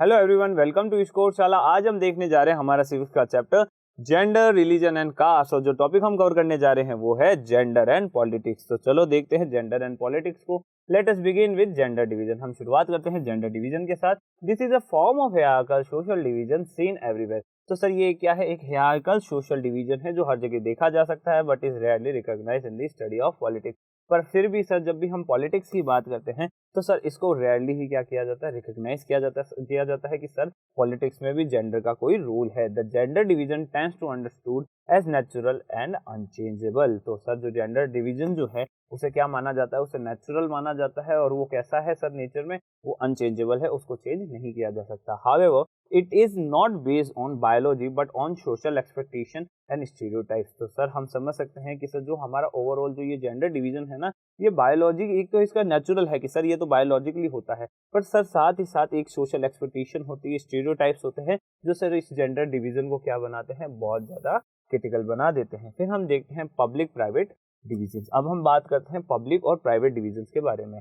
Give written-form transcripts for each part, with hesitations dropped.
Hello everyone, welcome to Score Shala. आज हम देखने जा रहे हैं हमारा सिविक्स का chapter gender, religion and caste. और जो टॉपिक हम कवर करने जा रहे हैं वो है जेंडर एंड पॉलिटिक्स। तो चलो देखते हैं जेंडर एंड पॉलिटिक्स को। Let us begin with gender division. हम शुरुआत करते हैं जेंडर डिवीजन के साथ। This is a form of hierarchical social division seen everywhere. तो सर ये क्या है? एक हायरार्किकल सोशल डिवीजन है जो हर जगह देखा जा सकता है, but is rarely recognized in the study of politics. पर फिर भी सर जब भी हम पॉलिटिक्स की बात करते हैं तो सर इसको रेयरली ही क्या किया जाता है? रिकॉग्नाइज किया जाता है कि सर पॉलिटिक्स में भी जेंडर का कोई रूल है। The gender division tends to understood as natural and unchangeable. तो सर जो जेंडर डिवीजन जो है उसे क्या माना जाता है? उसे नेचुरल माना जाता है। और वो कैसा है सर नेचर में? वो अनचेंजेबल है, उसको चेंज नहीं किया जा सकता। However it is not based on biology but on social expectation and stereotypes. तो सर हम समझ सकते हैं कि सर जो हमारा ओवरऑल जो ये जेंडर डिवीजन है ना, ये बायोलॉजी एक तो इसका नेचुरल है कि सर ये तो बायोलॉजिकली होता है, पर सर साथ ही साथ एक सोशल एक्सपेक्टेशन होती है, स्टीरियोटाइप्स होते हैं जो सर इस जेंडर डिवीजन को क्या बनाते हैं? बहुत ज्यादा क्रिटिकल बना देते हैं। फिर हम देखते हैं पब्लिक प्राइवेट डिविजन। अब हम बात करते हैं पब्लिक और प्राइवेट डिविजन के बारे में।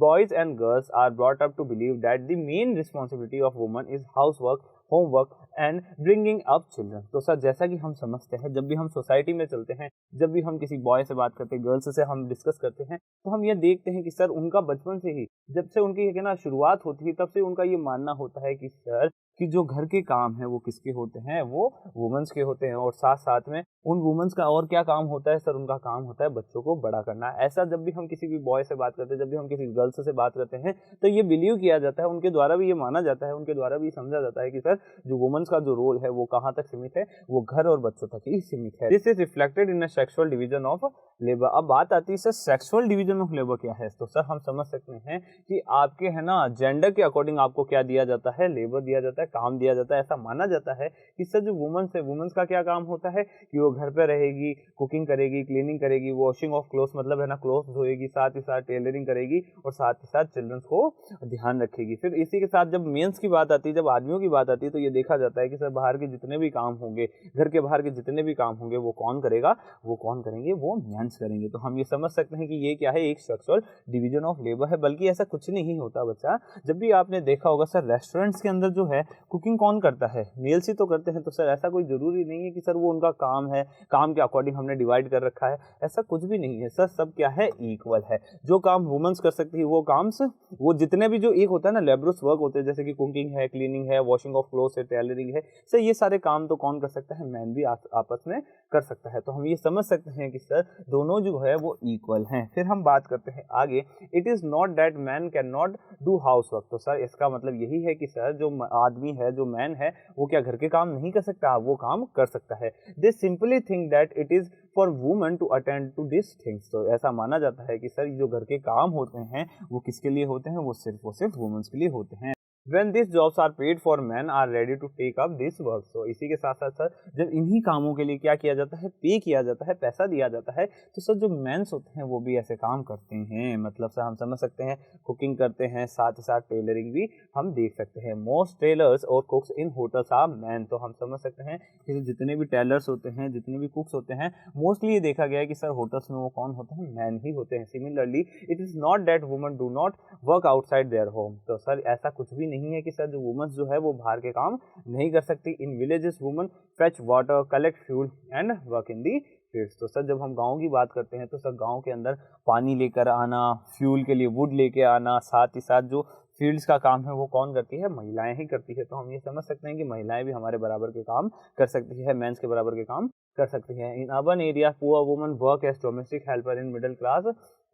Boys and girls are brought up to believe that the main responsibility of woman is housework, homework and bringing up children। तो सर जैसा कि हम समझते हैं, जब भी हम सोसाइटी में चलते हैं, जब भी हम किसी बॉय से बात करते हैं, गर्ल्स से हम डिस्कस करते हैं, तो हम ये देखते हैं कि सर उनका बचपन से ही, जब से उनकी ना शुरुआत होती है, तब से उनका ये मानना होता है कि सर कि जो घर के काम है वो किसके होते हैं? वो वुमेन्स के होते हैं। और साथ साथ में उन वुमेन्स का और क्या काम होता है सर? उनका काम होता है बच्चों को बड़ा करना। ऐसा जब भी हम किसी भी बॉय से बात करते हैं, जब भी हम किसी गर्ल्स से बात करते हैं, तो ये बिलीव किया जाता है, उनके द्वारा भी ये माना जाता है, उनके द्वारा भी समझा जाता है कि सर जो वुमेन्स का जो रोल है वो कहाँ तक सीमित है? वो घर और बच्चों तक ही सीमित है। This is reflected in a sexual division of labour. अब बात आती है sir sexual division of labour क्या है? तो सर हम समझ सकते हैं कि आपके है ना जेंडर के अकॉर्डिंग आपको क्या दिया जाता है? लेबर दिया जाता है, काम दिया जाता है। ऐसा माना जाता है कि सर जो वुमेन्स है, वुमेन्स का क्या काम होता है कि वो घर पे रहेगी, कुकिंग करेगी, क्लीनिंग करेगी, वॉशिंग ऑफ क्लोथ्स मतलब है ना क्लोथ्स धोएगी, साथ ही साथ टेलरिंग करेगी और साथ ही साथ चिल्ड्रंस को ध्यान रखेगी। फिर इसी के साथ जब मेंस की बात आती है, जब आदमियों की बात आती है, तो ये देखा जाता है कि सर बाहर के जितने भी काम होंगे, घर के बाहर के जितने भी काम होंगे, वो कौन करेगा? वो कौन करेंगे? वो मेंस करेंगे। तो हम ये समझ सकते हैं कि ये क्या है? एक सेक्सुअल डिवीजन ऑफ लेबर है। बल्कि ऐसा कुछ नहीं होता बच्चा। जब भी आपने देखा होगा सर रेस्टोरेंट्स के अंदर जो है कुकिंग कौन करता है? मेल्स ही तो करते हैं। तो सर ऐसा कोई जरूरी नहीं है कि सर वो उनका काम है, काम के अकॉर्डिंग हमने डिवाइड कर रखा है। ऐसा कुछ भी नहीं है सर, सब क्या है? इक्वल है। जो काम वुमेन्स कर सकती है वो काम से वो जितने भी जो एक होता है ना लेबरस वर्क होते हैं, जैसे कि कुकिंग है, क्लीनिंग है, वॉशिंग ऑफ क्लोथ्स है, टेलरिंग है, सर ये सारे काम तो कौन कर सकता है? मैन भी आपस में कर सकता है। तो हम ये समझ सकते हैं कि सर दोनों जो है वो इक्वल हैं। फिर हम बात करते हैं आगे। It is not that man can not do house work. तो सर इसका मतलब यही है कि सर जो आदमी है, जो मैन है, वो क्या घर के काम नहीं कर सकता? वो काम कर सकता है। They simply think that it is for woman to attend to this things. तो ऐसा माना जाता है कि सर जो घर के काम होते हैं वो किसके लिए होते हैं? वो सिर्फ वुमेन्स के लिए होते हैं। When these jobs are paid for, men are ready to take up this work। So इसी के साथ साथ सर जब इन्हीं कामों के लिए क्या किया जाता है? पे किया जाता है, पैसा दिया जाता है, तो सर जो मेंस होते हैं वो भी ऐसे काम करते हैं। मतलब सर हम समझ सकते हैं कुकिंग करते हैं, साथ ही साथ टेलरिंग भी हम देख सकते हैं। मोस्ट टेलर्स और cooks in hotels are men. तो हम समझ सकते हैं कि जितने भी टेलर्स होते हैं, जितने भी कुक्स होते हैं, मोस्टली ये देखा गया है कि सर होटल्स में वो कौन होते हैं? मैन ही होते हैं। Similarly it is not that woman do not work outside their home. तो सर ऐसा कुछ भी नहीं है कि सर जो वुमेन्स जो है वो बाहर के काम नहीं कर सकती। In villages women fetch water, collect fuel and work in the fields. तो सर जब हम गांव की बात करते हैं तो सर गांव के अंदर पानी लेकर आना, फ्यूल के लिए वुड लेके आना, साथ ही साथ जो फील्ड्स का काम है वो कौन करती है? महिलाएं ही करती है। तो हम ये समझ सकते हैं कि महिलाएं भी हमारे बराबर के काम कर सकती है, मेंस के बराबर के काम कर सकती है। In urban area poor woman work as domestic helper in middle class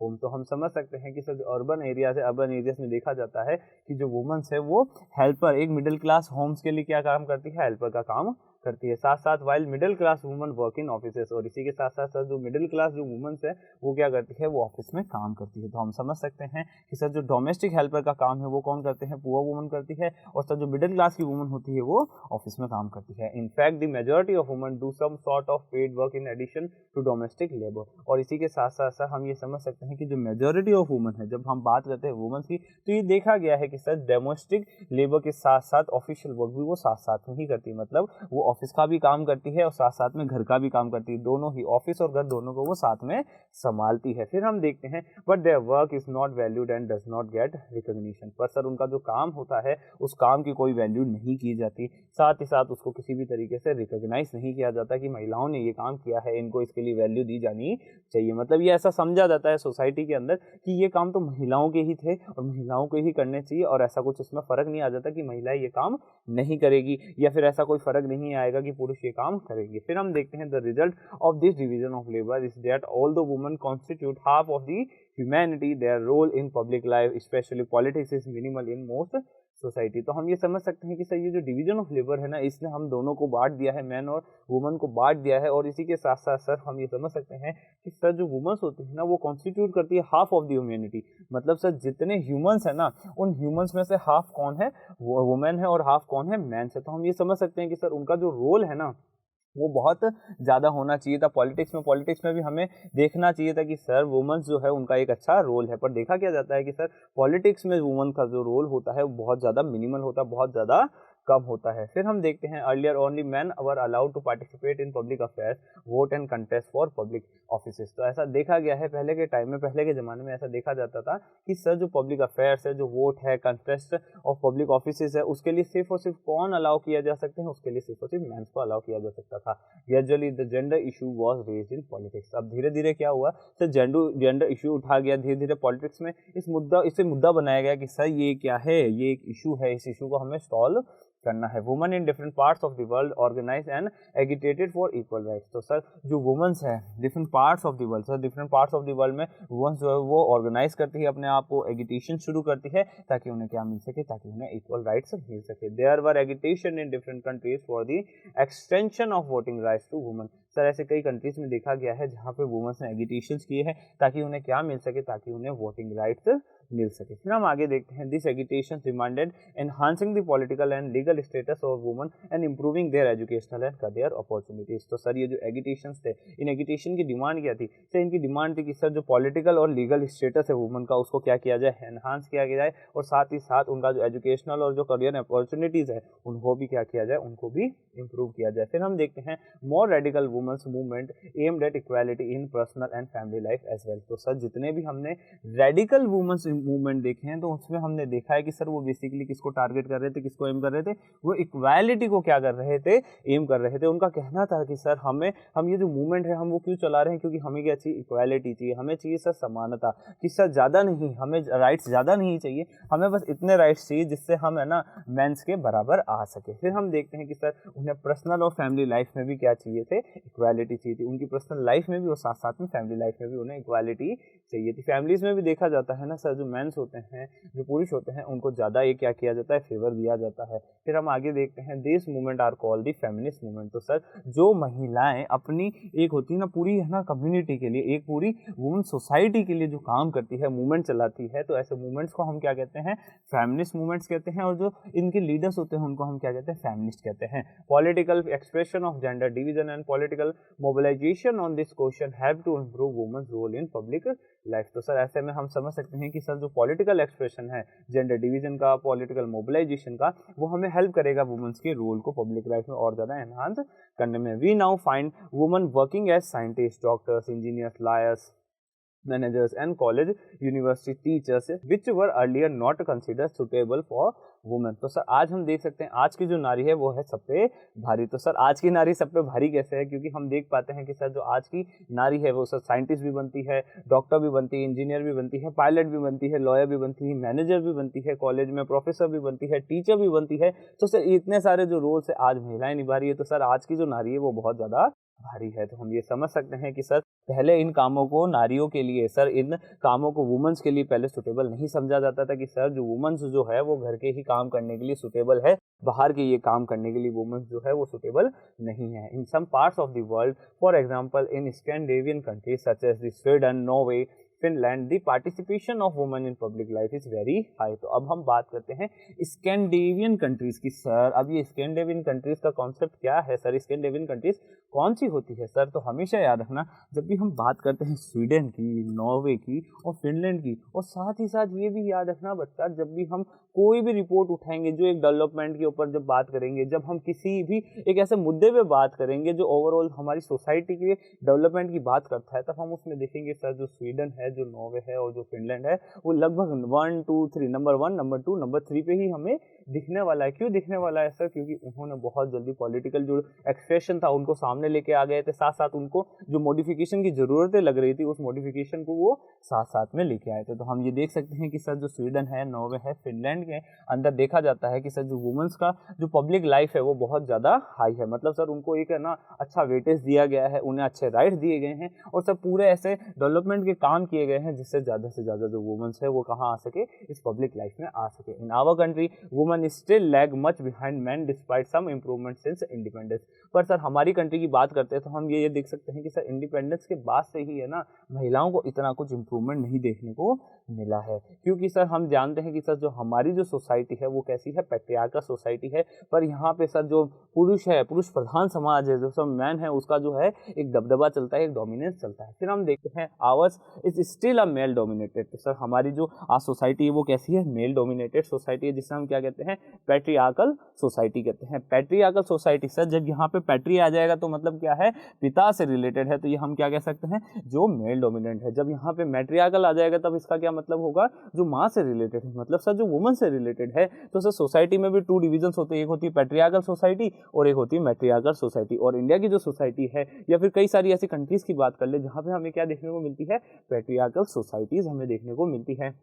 home. तो हम समझ सकते हैं कि सर अर्बन एरिया से अर्बन एरियाज में देखा जाता है कि जो वुमेन्स है वो हेल्पर, एक मिडिल क्लास होम्स के लिए क्या काम करती है? हेल्पर का काम करती है। साथ साथ while middle class woman work in offices. और इसी के साथ साथ सर जो मिडिल क्लास जो वुमेन्स है वो क्या करती है? वो ऑफिस में काम करती है। तो हम समझ सकते हैं कि सर जो डोमेस्टिक हेल्पर का काम है वो कौन करते हैं? पुअर वुमन करती है। और सर जो मिडिल क्लास की वुमन होती है वो ऑफिस में काम करती है। In fact the majority of woman do some sort of paid work in addition to domestic labour. और इसी के साथ साथ सर हम ये समझ सकते हैं कि जो मेजॉरिटी ऑफ वुमन है, जब हम बात करते हैं वुमेन्स की, तो ये देखा गया है कि सर डोमेस्टिक लेबर के साथ साथ ऑफिशियल वर्क भी वो साथ साथ में ही करती है। मतलब वो ऑफिस का भी काम करती है और साथ साथ में घर का भी काम करती है, दोनों ही ऑफिस और घर दोनों को वो साथ में संभालती है। फिर हम देखते हैं but their work is not valued and does not gate recognition, पर सर उनका जो काम होता है उस काम की कोई वैल्यू नहीं की जाती, साथ ही साथ उसको किसी भी तरीके से रिकॉग्नाइज नहीं किया जाता कि महिलाओं ने ये काम किया है, इनको इसके लिए वैल्यू दी जानी चाहिए। मतलब ये ऐसा समझा जाता है सोसाइटी के अंदर कि ये काम तो महिलाओं के ही थे और महिलाओं को ही करने चाहिए, और ऐसा कुछ इसमें फर्क नहीं आ जाता कि महिलाएं ये काम नहीं करेगी, या फिर ऐसा कोई फर्क नहीं आएगा कि पुरुष ये काम करेंगे। फिर हम देखते हैं the result of this division of labour is that all the women constitute half of the humanity, their role in public life specially politics is minimal in most society. तो हम ये समझ सकते हैं कि सर ये जो डिवीजन ऑफ लेबर है ना, इसने हम दोनों को बांट दिया है, मैन और वुमन को बांट दिया है, और इसी के साथ साथ सर हम ये समझ सकते हैं कि सर जो वुमेन्स होती है ना वो कॉन्स्टिट्यूट करती है हाफ ऑफ द ह्यूमैनिटी। मतलब सर जितने ह्यूमंस है ना, उन ह्यूमंस में से हाफ कौन है, वो वुमेन है, और हाफ कौन है, मैन है। तो हम ये समझ सकते हैं कि सर उनका जो रोल है ना वो बहुत ज़्यादा होना चाहिए था पॉलिटिक्स में भी हमें देखना चाहिए था कि सर वुमेन्स जो है उनका एक अच्छा रोल है, पर देखा क्या जाता है कि सर पॉलिटिक्स में वुमेन का जो रोल होता है वो बहुत ज़्यादा मिनिमल होता है, बहुत ज़्यादा कम होता है। फिर हम देखते हैं earlier only men were allowed to participate in public affairs, vote and contest for public offices. तो ऐसा देखा गया है पहले के टाइम में, पहले के ज़माने में ऐसा देखा जाता था कि सर जो पब्लिक अफेयर्स है, जो वोट है, कंटेस्ट ऑफ पब्लिक ऑफिसेस है, उसके लिए सिर्फ और सिर्फ कौन अलाउ किया जा सकते हैं, उसके लिए सिर्फ और सिर्फ मैंस को अलाउ किया जा सकता था। Usually the gender issue was raised in politics. अब धीरे धीरे क्या हुआ सर, जेंडर इशू उठा गया धीरे धीरे पॉलिटिक्स में, इसे मुद्दा बनाया गया कि सर ये क्या है, ये एक इशू है, इस इशू को हमें सॉल्व करना है। Women in different parts of the world organise and agitated for equal rights. तो सर जो वुमेन्स है different parts of the world, sir different parts of the world में वुमेन्स जो है वो ऑर्गेनाइज करती है अपने आप को, एगिटेशन शुरू करती है ताकि उन्हें क्या मिल सके, ताकि उन्हें इक्वल राइट्स मिल सके। There were agitation in different countries for the extension of voting rights to women. Sir ऐसे कई कंट्रीज में देखा गया है जहाँ पे वुमेन्स ने एगिटेशन किए हैं ताकि उन्हें क्या मिल सके, ताकि उन्हें वोटिंग राइट्स मिल सके। फिर हम आगे देखते हैं this agitation demanded enhancing the political and legal status of women and improving there educational and career opportunities. तो सर ये जो एगिटेशन थे, इन एगिटेशन की डिमांड क्या थी, सर इनकी डिमांड थी कि सर जो पॉलिटिकल और लीगल स्टेटस है वुमेन का उसको क्या किया जाए, एनहांस किया जाए, और साथ ही साथ उनका जो एजुकेशनल और जो करियर अपॉर्चुनिटीज है उनको भी क्या किया जाए, उनको भी इंप्रूव किया जाए। फिर हम देखते हैं more radical women's movement aimed at equality in personal and family life as well. तो सर जितने भी हमने रेडिकल वुमेन्स मूवमेंट देखे हैं तो उसमें हमने देखा है कि सर वो बेसिकली किसको टारगेट कर रहे थे, किसको एम कर रहे थे, वो इक्वालिटी को क्या कर रहे थे, एम कर रहे थे। उनका कहना था कि सर हम ये जो मूवमेंट है हम वो क्यों चला रहे हैं, क्योंकि हमें क्या चाहिए, इक्वालिटी चाहिए, हमें चाहिए सर समानता, कि सर ज़्यादा नहीं, हमें राइट्स ज़्यादा नहीं चाहिए, हमें बस इतने राइट्स चाहिए जिससे हम है ना मेंस के बराबर आ सके। फिर हम देखते हैं कि सर उन्हें पर्सनल और फैमिली लाइफ में भी क्या चाहिए थे, इक्वालिटी चाहिए थी, उनकी पर्सनल लाइफ में भी और साथ साथ में फैमिली लाइफ में भी उन्हें इक्वालिटी चाहिए थी। फैमिलीज में भी देखा जाता है ना सर, जो मेंस होते हैं, जो पुरुष होते हैं, उनको ज़्यादा ये क्या किया जाता है, फेवर दिया जाता है। फिर हम आगे देखते हैं this movement are called the feminist movement. तो सर जो महिलाएं अपनी एक होती है ना पूरी है ना कम्युनिटी के लिए, एक पूरी वुमेन सोसाइटी के लिए जो काम करती है, मूवमेंट चलाती है, तो ऐसे मूवमेंट्स को हम क्या कहते हैं, फेमिनिस्ट मूवमेंट्स कहते हैं। और जो इनके लीडर्स होते हैं उनको हम क्या कहते हैं, फेमिनिस्ट कहते हैं। Political expression of gender division and political mobilization on this question have to improve women's role in public life. तो सर ऐसे में हम समझ सकते हैं कि सर जो पॉलिटिकल एक्सप्रेशन है जेंडर डिवीजन का, पॉलिटिकल मोबिलाइजेशन का, वो हमें हेल्प करेगा वुमेन्स के रोल को पब्लिक लाइफ में और ज़्यादा एनहांस करने में। We now find women working as scientist, doctors, engineers, lawyers, managers and college university teachers which were earlier not considered suitable for women। तो सर आज हम देख सकते हैं आज की जो नारी है वो है सब पे भारी। तो सर आज की नारी सब पे भारी कैसे है, क्योंकि हम देख पाते हैं कि सर जो आज की नारी है वो सर साइंटिस्ट भी बनती है, डॉक्टर भी बनती है, इंजीनियर भी बनती है, पायलट भी बनती है, लॉयर भी बनती है, मैनेजर भी बनती है, कॉलेज में प्रोफेसर भी बनती है, टीचर भी बनती है। तो सर इतने सारे जो रोल्स है आज महिलाएं निभा रही है। तो सर आज की जो नारी है वो बहुत ज़्यादा भारी है। तो हम ये समझ सकते हैं कि सर पहले इन कामों को नारियों के लिए, सर इन कामों को वुमेन्स के लिए पहले सुटेबल नहीं समझा जाता था, कि सर जो वुमेन्स जो है वो घर के ही काम करने के लिए सुटेबल है, बाहर के ये काम करने के लिए वुमेन्स जो है वो सुटेबल नहीं है। In some parts of the world, for example in Scandinavian countries such as the Sweden, Norway, Finland the participation of women in public life is very high. तो अब हम बात करते हैं स्कैंडिनेवियन कंट्रीज की। सर अब ये स्कैंडिनेवियन कंट्रीज का कॉन्सेप्ट क्या है सर, स्कैंडिनेवियन कंट्रीज कौन सी होती है सर? तो हमेशा याद रखना जब भी हम बात करते हैं स्वीडन की, नॉर्वे की और फिनलैंड की, और साथ ही साथ ये भी याद रखना बच्चा जब भी हम कोई भी रिपोर्ट उठाएंगे जो एक डेवलपमेंट के ऊपर जब बात करेंगे, जब हम किसी भी एक ऐसे मुद्दे पे बात करेंगे जो ओवरऑल हमारी सोसाइटी के डेवलपमेंट की बात करता है, तब हम उसमें देखेंगे सर जो स्वीडन है, जो नॉर्वे है और जो फिनलैंड है वो लगभग 1 2 3 नंबर 1 नंबर 2 नंबर 3 पे ही हमें दिखने वाला है। क्यों दिखने वाला है सर? क्योंकि उन्होंने बहुत जल्दी पॉलिटिकल जो एक्सप्रेशन था उनको सामने लेके आ गए थे, साथ साथ उनको जो मॉडिफिकेशन की जरूरतें लग रही थी उस मॉडिफिकेशन को वो साथ साथ में लेके आए थे। तो हम ये देख सकते हैं कि सर जो स्वीडन है, नॉर्वे है, फिनलैंड के अंदर देखा जाता है कि सर जो वुमेन्स का जो पब्लिक लाइफ है वो बहुत ज़्यादा हाई है। मतलब सर उनको एक है ना अच्छा वेटेज दिया गया है, उन्हें अच्छे राइट्स दिए गए हैं और सब पूरे ऐसे डेवलपमेंट के काम किए गए हैं जिससे ज़्यादा जो वुमेन्स है वो कहाँ आ सके, इस पब्लिक लाइफ में आ सके। In our country women still lag much behind men despite some improvement since independence. पर सर हमारी कंट्री की बात करते हैं तो हम ये देख सकते हैं कि सर इंडिपेंडेंस के बाद से ही है ना महिलाओं को इतना कुछ इम्प्रूवमेंट नहीं देखने को मिला है। क्योंकि सर हम जानते हैं कि सर जो हमारी जो सोसाइटी है वो कैसी है, पैट्रियार्कल सोसाइटी है। पर यहाँ पे सर जो पुरुष है, पुरुष प्रधान समाज है, जो सब मैन है उसका जो है एक दबदबा चलता है, एक डोमिनेंस चलता है। फिर हम देखते हैं hours is still a male dominated. तो सर हमारी जो आज सोसाइटी है वो कैसी है, मेल डोमिनेटेड सोसाइटी है, जिसे हम क्या कहते हैं, पैट्रियार्कल सोसाइटी कहते हैं। पैट्रियार्कल सोसाइटी सर जब यहाँ पे पैट्री आ जाएगा तो मतलब क्या है, पिता से रिलेटेड है, तो ये हम क्या कह सकते हैं, जो मेल डोमिनेंट है। जब यहाँ पे मैट्रियार्कल आ जाएगा तब इसका क्या मतलब होगा, जो माँ से रिलेटेड है, मतलब सर जो वुमन से रिलेटेड है। तो सर सोसाइटी में भी 2 डिविजन्स होते हैं, एक होती है पैट्रियार्कल सोसाइटी और एक होती है मैट्रियार्कल सोसाइटी। और इंडिया की जो सोसाइटी है या फिर कई सारी ऐसी कंट्रीज की बात कर ले जहाँ पे हमें क्या देखने को मिलती है, पैट्रियार्कल सोसाइटीज हमें देखने को मिलती है।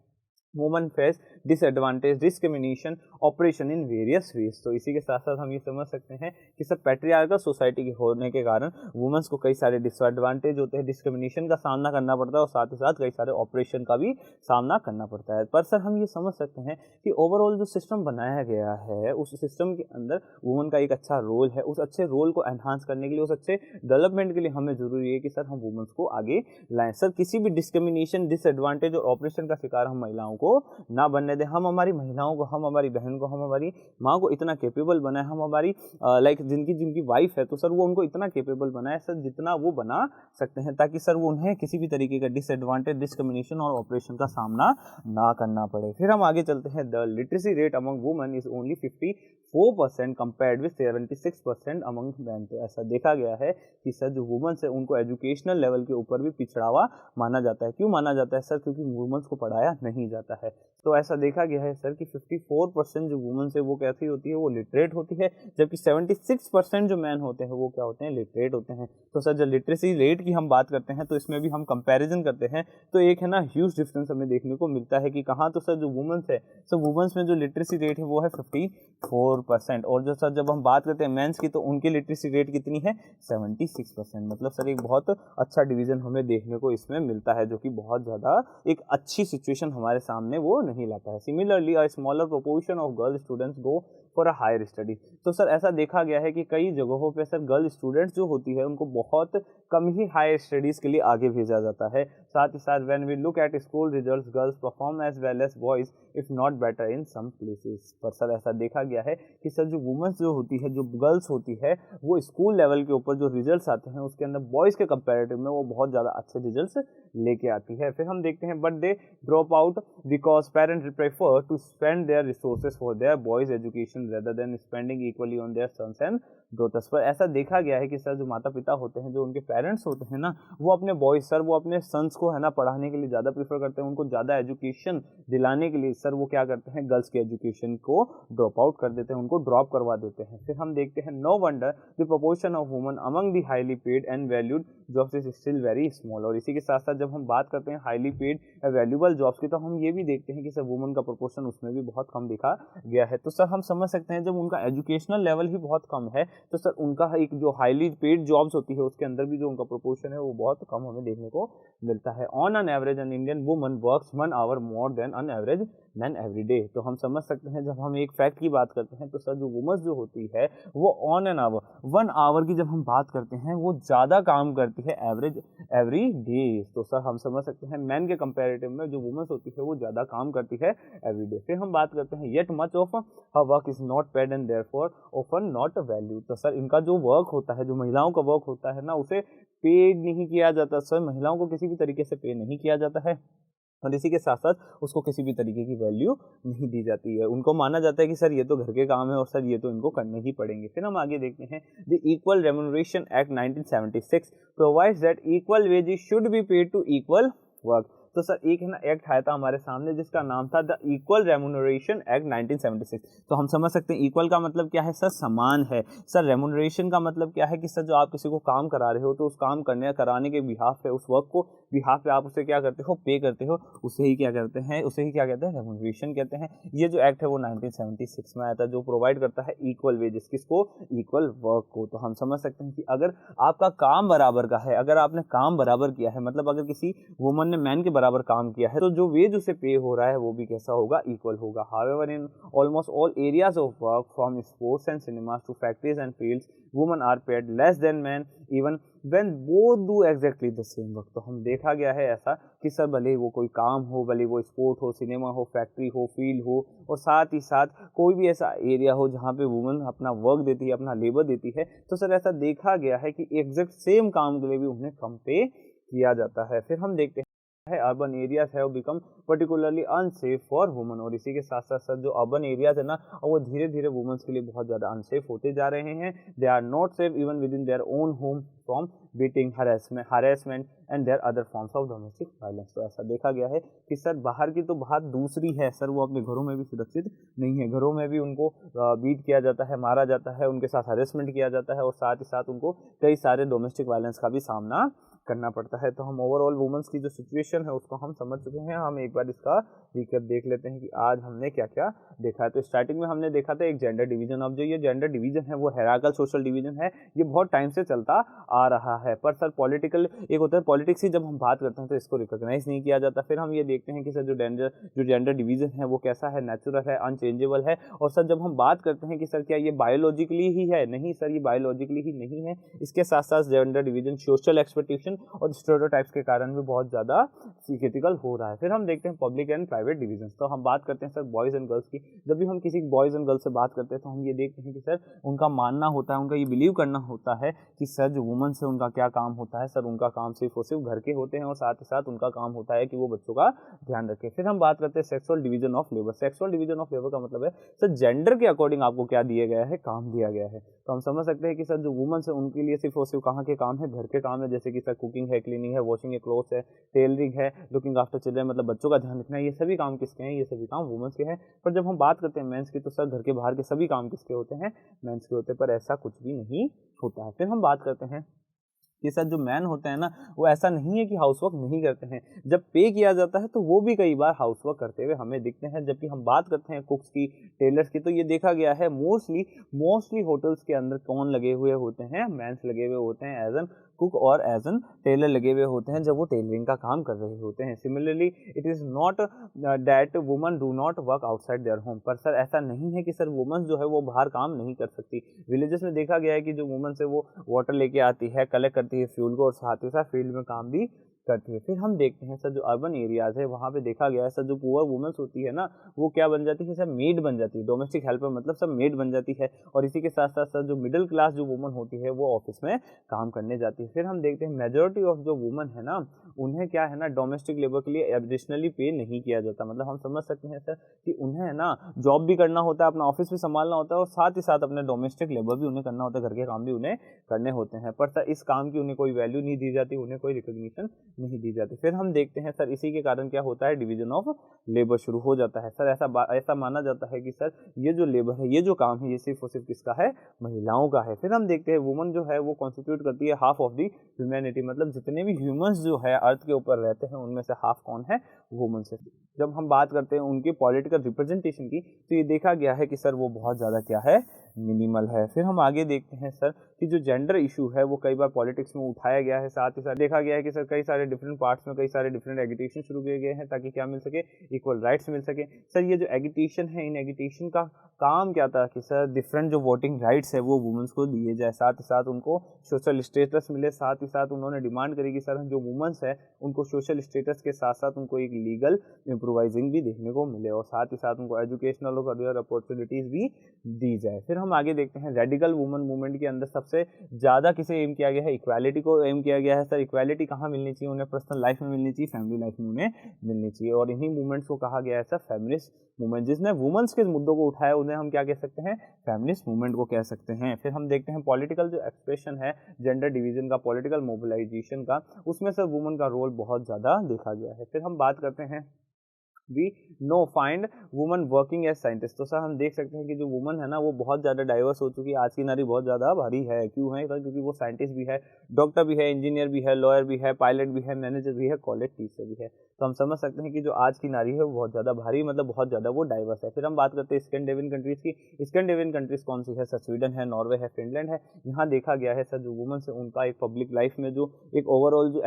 Woman face disadvantage discrimination operation in various ways. तो इसी के साथ साथ हम ये समझ सकते हैं कि सब पैट्रियार्कल सोसाइटी के होने के कारण वुमेन्स को कई सारे डिसएडवांटेज होते हैं, डिस्क्रिमिनेशन का सामना करना पड़ता है और साथ ही साथ कई सारे ऑपरेशन का भी सामना करना पड़ता है। पर सर हम ये समझ सकते हैं कि ओवरऑल जो सिस्टम बनाया गया है उस सिस्टम के अंदर वुमेन का एक अच्छा रोल है। उस अच्छे रोल को एनहांस करने के लिए, उस अच्छे डेवलपमेंट के लिए हमें जरूरी है कि सर हम वुमेन्स को आगे लाएं। सर किसी भी डिस्क्रिमिनेशन, डिसएडवांटेज और ऑपरेशन का शिकार हम महिलाओं को ना बनने दें। हम हमारी महिलाओं को, हम हमारी बहन को, हम हमारी माँ को इतना कैपेबल बनाए, हम हमारी लाइक जिनकी वाइफ है तो सर वो उनको इतना कैपेबल बनाए सर जितना वो बना सकते हैं, ताकि सर वो उन्हें किसी भी तरीके का डिसएडवांटेज, डिस्क्रिमिनेशन और ऑपरेशन का सामना ना करना पड़े। फिर हम आगे चलते हैं। The literacy rate among women is only 54% compared with 76% among man. तो ऐसा देखा गया है कि सर जो वुमेन्स है उनको एजुकेशनल लेवल के ऊपर भी पिछड़ावा माना जाता है। क्यों माना जाता है सर? क्योंकि वुमेन्स को पढ़ाया नहीं जाता है। तो ऐसा देखा गया है सर कि 54% जो वुमेन्स है वो कैसी होती है, वो लिटरेट होती है, जबकि 76% जो मैन होते हैं वो क्या होते हैं, लिटरेट होते हैं। तो सर जब लिटरेसी रेट की हम बात करते हैं तो इसमें भी हम कंपैरिजन करते हैं तो एक है ना ह्यूज डिफरेंस हमें देखने को मिलता है कि कहाँ तो सर जो वुमेन्स है, सर वुमेन्स में जो लिटरेसी रेट है वो है 54%, और जो सर जब हम बात करते हैं मेंस की तो उनकी लिटरेसी रेट कितनी है, 76%। मतलब सर एक बहुत अच्छा डिवीजन हमें देखने को इसमें मिलता है, जो कि बहुत ज़्यादा एक अच्छी सिचुएशन हमारे सामने वो नहीं लाता है। Similarly a smaller proportion of girl students go for a higher study. तो सर ऐसा देखा गया है कि कई जगहों पे सर गर्ल स्टूडेंट्स जो होती है उनको बहुत कम ही हायर स्टडीज़ के लिए आगे भेजा जाता है। साथ ही साथ when we look at school results, girls perform as well as boys if not better in some places. पर सर ऐसा देखा गया है कि सर जो वुमेन्स जो होती है, जो गर्ल्स होती है, वो स्कूल लेवल के ऊपर जो रिजल्ट्स आते हैं उसके अंदर बॉयज़ के कंपेरेटिव में वो बहुत ज़्यादा अच्छे रिजल्ट्स लेके आती है। फिर हम देखते हैं but they drop out because parents prefer to spend their resources for their boys education rather than spending equally on their sons and daughters. पर ऐसा देखा गया है कि सर जो माता पिता होते हैं, जो उनके पेरेंट्स होते हैं ना, वो अपने बॉयज़ सर वो अपने सन्स को है ना पढ़ाने के लिए ज़्यादा प्रीफर करते हैं, उनको ज़्यादा एजुकेशन दिलाने के लिए सर वो क्या करते हैं, गर्ल्स की एजुकेशन को ड्रॉप आउट कर देते हैं, उनको ड्रॉप करवा देते हैं। फिर हम देखते हैं no wonder the proportion of women among the highly paid and valued jobs is still very small. और इसी के साथ साथ जब हम बात करते हैं हाईली पेड वैल्यूबल जॉब्स की तो हम ये भी देखते हैं कि सर वुमेन का प्रोपोर्शन उसमें भी बहुत कम देखा गया है। तो सर हम समझ सकते हैं जब उनका एजुकेशनल लेवल ही बहुत कम है तो सर उनका एक जो हाईली पेड जॉब्स होती है उसके अंदर भी जो उनका प्रोपोर्शन है वो बहुत कम हमें देखने को मिलता है। On an average an Indian woman works 1 hour more than an average man every day. तो हम समझ सकते हैं जब हम एक फैक्ट की बात करते हैं तो सर जो वुमन्स जो होती है वो ऑन एन आवर 1 आवर की जब हम बात करते हैं वो ज़्यादा काम करती है एवरेज एवरी डे। तो सर हम समझ सकते हैं मैन के कंपैरेटिव में जो वुमन्स होती है वो ज़्यादा काम करती है एवरी डे। फिर हम बात करते हैं yet much of her work is not paid and therefore often not value. तो सर इनका जो वर्क होता है, जो महिलाओं का वर्क होता है ना, उसे पेड नहीं किया जाता सर, महिलाओं को किसी भी तरीके से पे नहीं किया जाता है और इसी के साथ साथ उसको किसी भी तरीके की वैल्यू नहीं दी जाती है। उनको माना जाता है कि सर ये तो घर के काम है और सर ये तो इनको करने ही पड़ेंगे। फिर हम आगे देखते हैं the equal remuneration act 1976 provides that equal wages should be paid to equal work. तो सर एक है ना एक्ट आया था हमारे सामने जिसका नाम था द इक्वल रेम्यूनरेशन एक्ट 1976। तो हम समझ सकते हैं इक्वल का मतलब क्या है सर, समान है। सर रेम्यूनरेशन का मतलब क्या है कि सर जो आप किसी को काम करा रहे हो तो उस काम कराने के बिहाफ पे, उस वर्क को बिहाफ पे आप उसे क्या करते हो, पे करते हो, उसे ही क्या करते हैं, उसे ही क्या कहते हैं, रेम्यूनरेशन कहते हैं। ये जो एक्ट है वो 1976 में आया था जो प्रोवाइड करता है इक्वल वेजेस, किसको, इक्वल वर्क को। तो हम समझ सकते हैं कि अगर आपका काम बराबर का है, अगर आपने काम बराबर किया है, मतलब अगर किसी वुमन ने मैन के बराबर काम किया है तो जो वेज उसे पे हो रहा है वो भी कैसा होगा, इक्वल होगा। However in almost all areas of work from sports and cinemas to factories and fields women are paid less than man even when both do exactly the same work. तो हम देखा गया है ऐसा कि सर भले वो कोई काम हो, भले वो स्पोर्ट हो, सिनेमा हो, फैक्ट्री हो, फील्ड हो, और साथ ही साथ कोई भी ऐसा एरिया हो जहाँ पे वुमेन अपना वर्क देती है, अपना लेबर देती है, तो सर ऐसा देखा गया है कि एग्जैक्ट सेम काम के लिए भी उन्हें कम पे किया जाता है। फिर हम देखते हैं urban areas have become particularly unsafe for women. और इसी के साथ साथ सर जो अर्बन एरियाज है ना वो धीरे धीरे वुमेन्स के लिए बहुत ज़्यादा अनसेफ होते जा रहे हैं। They are not safe even within their own home from beating, harassment and their other forms of domestic violence. तो ऐसा देखा गया है कि सर बाहर की तो बात दूसरी है सर, वो अपने घरों में भी सुरक्षित नहीं है, घरों में भी उनको बीट किया जाता है, मारा जाता है, उनके साथ हरेसमेंट किया जाता है और साथ ही साथ उनको कई सारे डोमेस्टिक वायलेंस का भी सामना करना पड़ता है। तो हम ओवरऑल वुमेन्स की जो सिचुएशन है उसको हम समझ चुके हैं। हम एक बार इसका रिकैप देख लेते हैं कि आज हमने क्या क्या देखा है। तो स्टार्टिंग में हमने देखा था एक जेंडर डिवीजन। अब जो ये जेंडर डिवीजन है वो हायरार्किकल सोशल डिवीजन है, ये बहुत टाइम से चलता आ रहा है। पर सर पॉलिटिकल एक होता है, पॉलिटिक्स ही जब हम बात करते हैं तो इसको रिकॉग्नाइज नहीं किया जाता। फिर हम ये देखते हैं कि सर जो जेंडर डिवीजन है वो कैसा है, नेचुरल है, अनचेंजेबल है। और सर जब हम बात करते हैं कि सर क्या ये बायोलॉजिकली ही है, नहीं सर ये बायोलॉजिकली ही नहीं है। इसके साथ साथ जेंडर डिवीजन सोशल एक्सपेक्टेशन और स्टेरियोटाइप्स के कारण भी बहुत ज़्यादा क्रिटिकल हो रहा है। फिर हम देखते हैं पब्लिक एंड प्राइवेट डिवीजन। तो हम बात करते हैं सर बॉयज़ एंड गर्ल्स की। जब भी हम किसी बॉयज़ एंड गर्ल्स से बात करते हैं तो हम ये देखते हैं कि सर उनका मानना होता है, उनका ये बिलीव करना होता है कि सर जो वुमेन से उनका क्या काम होता है, सर उनका काम सिर्फ और सिर्फ घर के होते हैं और साथ ही साथ उनका काम होता है कि वो बच्चों का ध्यान रखें। फिर हम बात करते हैं sexual division of labour. Sexual division of labour का मतलब है सर जेंडर के अकॉर्डिंग आपको क्या दिया गया है, काम दिया गया है। तो हम समझ सकते हैं कि सर जो वुमेन है उनके लिए सिर्फ और सिर्फ कहाँ के काम है, घर के काम है, जैसे कि सर कुकिंग है, क्लीनिंग है, वॉशिंग है क्लोथ्स है, टेलरिंग है, लुकिंग आफ्टर चिल्ड्रन, मतलब बच्चों का ध्यान रखना है। ये सभी काम किसके हैं, ये सभी काम वुमेन्स के हैं। पर जब हम बात करते हैं मेंस की तो सर घर के बाहर के सभी काम किसके होते हैं, मेंस के होते हैं। पर ऐसा कुछ भी नहीं होता है। फिर हम बात करते हैं कि सर जो मैन होते हैं ना वो ऐसा नहीं है कि हाउसवर्क नहीं करते हैं, जब पे किया जाता है तो वो भी कई बार हाउसवर्क करते हुए हमें दिखते हैं। जबकि हम बात करते हैं कुक्स की, टेलर्स की, तो ये देखा गया है मोस्टली होटल्स के अंदर कौन लगे हुए होते हैं, मेंस लगे हुए होते हैं एज एन कुक और एज एन टेलर लगे हुए होते हैं जब वो टेलरिंग का काम कर रहे होते हैं। Similarly it is not that woman do not work outside their home. पर सर ऐसा नहीं है कि सर वुमन जो है वो बाहर काम नहीं कर सकती। विलेजेस में देखा गया है कि जो वुमन से वो वाटर लेके आती है, कलेक्ट करती है फ्यूल को और साथ ही साथ फील्ड में काम भी करती है। फिर हम देखते हैं सर जो अर्बन एरियाज है वहाँ पे देखा गया है सर जो पुअर वुमेन्स होती है ना वो क्या बन जाती है, सर मेड बन जाती है, डोमेस्टिक हेल्पर मतलब सब मेड बन जाती है। और इसी के साथ साथ सर जो मिडिल क्लास जो वुमन होती है वो ऑफिस में काम करने जाती है। फिर हम देखते हैं मेजॉरिटी ऑफ जो वुमन है ना उन्हें क्या है ना डोमेस्टिक लेबर के लिए एडिशनली पे नहीं किया जाता। मतलब हम समझ सकते हैं सर कि उन्हें है ना जॉब भी करना होता है, अपना ऑफिस भी संभालना होता है और साथ ही साथ अपने डोमेस्टिक लेबर भी उन्हें करना होता है, घर के काम भी उन्हें करने होते हैं। पर सर इस काम की उन्हें कोई वैल्यू नहीं दी जाती, उन्हें कोई रिकॉग्निशन नहीं दी जाती। फिर हम देखते हैं सर इसी के कारण क्या होता है, डिवीजन ऑफ लेबर शुरू हो जाता है। सर ऐसा माना जाता है कि सर ये जो लेबर है, ये जो काम है, ये सिर्फ और सिर्फ किसका है, महिलाओं का है। फिर हम देखते हैं वुमन जो है वो कॉन्स्टिट्यूट करती है हाफ ऑफ दी ह्यूमैनिटी, मतलब जितने भी ह्यूमंस जो है अर्थ के ऊपर रहते हैं उनमें से हाफ कौन है, वुमन से। जब हम बात करते हैं उनकी पॉलिटिकल रिप्रेजेंटेशन की, तो ये देखा गया है कि सर वो बहुत ज़्यादा क्या है, मिनिमल है। फिर हम आगे देखते हैं सर कि जो जेंडर इशू है वो कई बार पॉलिटिक्स में उठाया गया है, साथ ही साथ देखा गया है कि सर कई सारे डिफरेंट पार्ट्स में कई सारे डिफरेंट एगिटेशन शुरू किए गए हैं ताकि क्या मिल सके, इक्वल राइट्स मिल सके। सर ये जो एगिटेशन है, इन एगिटेशन का काम क्या था कि सर डिफरेंट जो वोटिंग राइट्स है वो वुमेंस को दिए जाए, साथ ही साथ उनको सोशल स्टेटस मिले, साथ ही साथ उन्होंने डिमांड करी कि सर जो वुमेंस है उनको सोशल स्टेटस के साथ साथ उनको एक लीगल इम्प्रोवाइजिंग भी देखने को मिले और साथ ही साथ उनको एजुकेशनल और करियर अपॉर्चुनिटीज भी दी जाए। फिर हम आगे देखते हैं रेडिकल वुमेन मूवमेंट के अंदर सबसे ज़्यादा किसे एम किया गया है, इक्वालिटी को एम किया गया है। सर इक्वालिटी कहाँ मिलनी चाहिए, उन्हें पर्सनल लाइफ में मिलनी चाहिए, फैमिली लाइफ में उन्हें मिलनी चाहिए, और इन्हीं मूवमेंट्स को कहा गया है सर फेमिनिस्ट मूवमेंट। जिसने वुमेन्स के मुद्दों को उठाया उन्हें हम क्या कह सकते हैं, फेमिनिस्ट मूवमेंट को कह सकते हैं। फिर हम देखते हैं पॉलिटिकल जो एक्सप्रेशन है जेंडर डिवीजन का, पॉलिटिकल मोबिलाइजेशन का, उसमें सर वुमेन का रोल बहुत ज़्यादा देखा गया है। फिर हम बात करते हैं we know find woman working as scientist. तो सर हम देख सकते हैं कि जो वुमन है ना वो बहुत ज़्यादा डाइवर्स हो चुकी है, आज की नारी बहुत ज़्यादा भारी है। क्यों है सर, क्योंकि वो साइंटिस्ट भी है, डॉक्टर भी है, इंजीनियर भी है, लॉयर भी है, पायलट भी है, मैनेजर भी है, कॉलेज टीचर भी है। तो हम समझ सकते हैं कि जो आज की नारी है वो बहुत ज़्यादा भारी, मतलब बहुत ज़्यादा वो डाइवर्स है। फिर हम बात करते हैं स्कैंडिनेवियन कंट्रीज़ की। स्कैंडिनेवियन कंट्रीज़ कौन सी है सर, स्वीडन है, नॉर्वे है, फिनलैंड है। यहाँ देखा गया है सर जो वुमेन है उनका एक पब्लिक लाइफ में जो एक ओवरऑल जो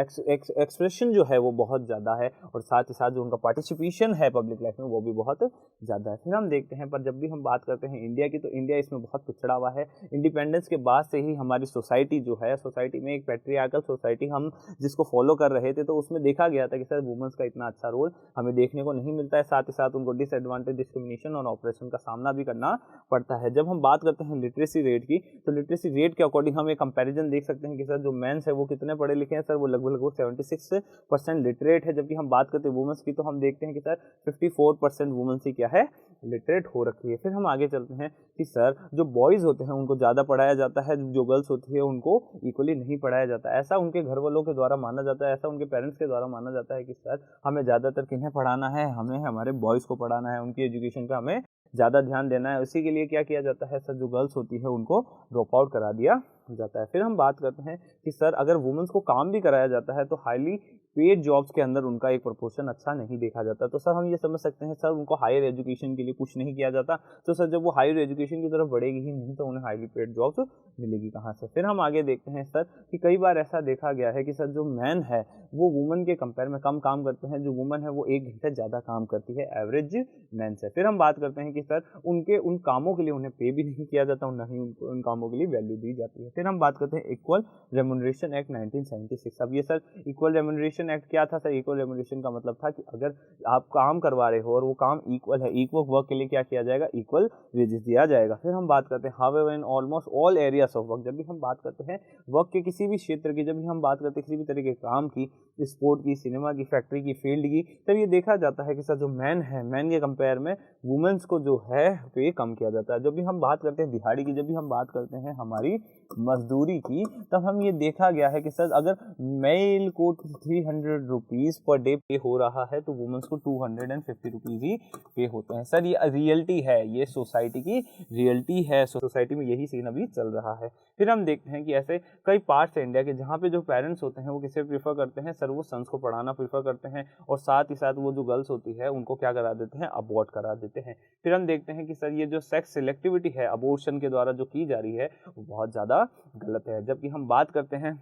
एक्सप्रेशन जो है वो बहुत ज़्यादा है, और साथ ही साथ जो उनका पार्टिसिपेशन है पब्लिक लाइफ में वो भी बहुत ज़्यादा है। फिर हम देखते हैं, पर जब भी हम बात करते हैं इंडिया की, तो इंडिया इसमें बहुत पिछड़ा हुआ है। इंडिपेंडेंस के बाद से ही हमारी सोसाइटी जो है, सोसाइटी में एक पैट्रियार्कल सोसाइटी हम जिसको फॉलो कर रहे थे, तो उसमें देखा गया था कि सर वुमेन्स का इतना अच्छा रोल हमें देखने को नहीं मिलता है, साथ ही साथ उनको डिसएडवांटेज, डिस्क्रिमिनेशन और ऑपरेशन का सामना भी करना पड़ता है। जब हम बात करते हैं लिटरेसी रेट की, तो लिटरेसी रेट के अकॉर्डिंग हम एक कंपैरिजन देख सकते हैं कि सर जो मेंस है वो कितने पढ़े लिखे हैं, सर वो लगभग 76% लिटरेट है। जबकि हम बात करते हैं वुमेन्स की, तो हम देखते हैं कि सर 54% वुमेन्स ही क्या है, लिटरेट हो रखी है। फिर हम आगे चलते हैं कि सर जो बॉयज़ होते हैं उनको ज़्यादा पढ़ाया जाता है, जो गर्ल्स होती है उनको इक्वली नहीं पढ़ाया जाता। ऐसा उनके घर वालों के द्वारा माना जाता है, ऐसा उनके पेरेंट्स के द्वारा माना जाता है कि सर हमें ज़्यादातर किन्हें पढ़ाना है, हमें हमारे बॉयज़ को पढ़ाना है, उनकी एजुकेशन पे हमें ज़्यादा ध्यान देना है। उसी के लिए क्या किया जाता है सर, जो गर्ल्स होती है उनको ड्रॉप आउट करा दिया जाता है। फिर हम बात करते हैं कि सर अगर वुमेन्स को काम भी कराया जाता है तो हाईली पेड जॉब्स के अंदर उनका एक प्रोपोर्शन अच्छा नहीं देखा जाता। तो सर हम ये समझ सकते हैं सर उनको हायर एजुकेशन के लिए कुछ नहीं किया जाता। तो सर जब वो हायर एजुकेशन की तरफ बढ़ेगी ही नहीं तो उन्हें हाईली पेड जॉब्स मिलेगी कहाँ से। फिर हम आगे देखते हैं सर कि कई बार ऐसा देखा गया है कि सर जो मैन है वो वुमेन के कंपेयर में कम काम करते हैं, जो वुमेन है वो 1 घंटे ज़्यादा काम करती है एवरेज मैन से। फिर हम बात करते हैं कि सर उनके उन कामों के लिए उन्हें पे भी नहीं किया जाता, ना ही उन कामों के लिए वैल्यू दी जाती है। फिर हम बात करते हैं इक्वल रेम्यूनरेशन एक्ट 1976। अब ये सर इक्वल रेम्यूनरेशन एक्ट क्या था सर, इक्वल रेम्यूनरेशन का मतलब था कि अगर आप काम करवा रहे हो और वो काम इक्वल है, इक्वल वर्क के लिए क्या किया जाएगा, इक्वल वेजेस दिया जाएगा। फिर हम बात करते हैं however in almost all areas of work. जब भी हम बात करते हैं वर्क के किसी भी क्षेत्र की, जब भी हम बात करते हैं किसी भी तरह के काम की, स्पोर्ट की, सिनेमा की, फैक्ट्री की, फील्ड की, तब ये देखा जाता है कि सर जो मैन है, मैन के कंपेयर में वुमेन्स को जो है तो ये कम किया जाता है। जब भी हम बात करते हैं दिहाड़ी की, जब भी हम बात करते हैं हमारी मजदूरी की, तब हम ये देखा गया है कि सर अगर मेल को 300 रुपीज़ पर डे पे हो रहा है तो वुमेन्स को 250 रुपीज़ ही पे होते हैं। सर ये रियलिटी है, ये सोसाइटी की रियलिटी है, सोसाइटी में यही सीन अभी चल रहा है। फिर हम देखते हैं कि ऐसे कई पार्ट्स है इंडिया के जहाँ पे जो पेरेंट्स होते हैं वो किसे प्रीफर करते हैं सर, वो सन्स को पढ़ाना प्रीफर करते हैं, और साथ ही साथ वो जो गर्ल्स होती है उनको क्या करा देते हैं, अबॉर्ट करा देते हैं। फिर हम देखते हैं कि सर ये जो सेक्स सिलेक्टिविटी है अबॉर्शन के द्वारा जो की जा रही है वो बहुत ज़्यादा गलत है। जबकि हम बात करते हैं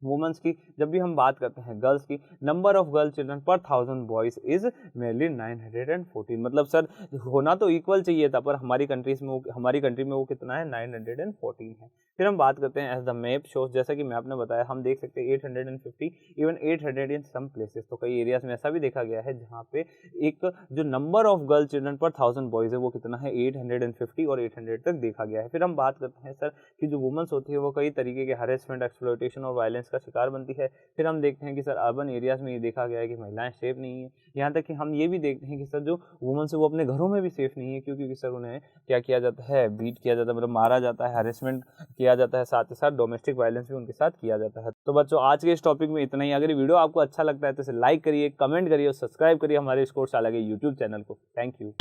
वुमेन्स की, जब भी हम बात करते हैं गर्ल्स की, नंबर ऑफ गर्ल चिल्ड्रन पर 1000 बॉयज़ इज मेरली 914। मतलब सर होना तो इक्वल चाहिए था, पर हमारी कंट्री में वो कितना है, 914 है। फिर हम बात करते हैं एज द मैप शोज, जैसा कि मैं आपने बताया हम देख सकते हैं 850 इवन 800 इन सम प्लेसेस। तो कई एरियाज में ऐसा भी देखा गया है जहाँ पे एक जो नंबर ऑफ गर्ल चिल्ड्रन पर 1000 बॉयज़ है वो कितना है, 850 और 800 तक देखा गया है। फिर हम बात करते हैं सर कि जो वुमेन्स होती है वो कई तरीके के हरेसमेंट, एक्सप्लॉयटेशन और वायलेंस का शिकार बनती है। फिर हम देखते हैं कि सर अर्बन एरियाज में ये देखा गया है कि महिलाएं सेफ नहीं है। यहाँ तक कि हम ये भी देखते हैं कि सर जो वुमेन्स है वो अपने घरों में भी सेफ नहीं है, क्योंकि सर उन्हें क्या किया जाता है, बीट किया जाता है, मतलब मारा जाता है, हैरेसमेंट किया जाता है, साथ ही साथ डोमेस्टिक वायलेंस भी उनके साथ किया जाता है। तो बच्चों आज के इस टॉपिक में इतना ही। अगर ये वीडियो आपको अच्छा लगता है तो इसे लाइक करिए, कमेंट करिए और सब्सक्राइब करिए हमारे स्कोर्स अलग यूट्यूब चैनल को। Thank you.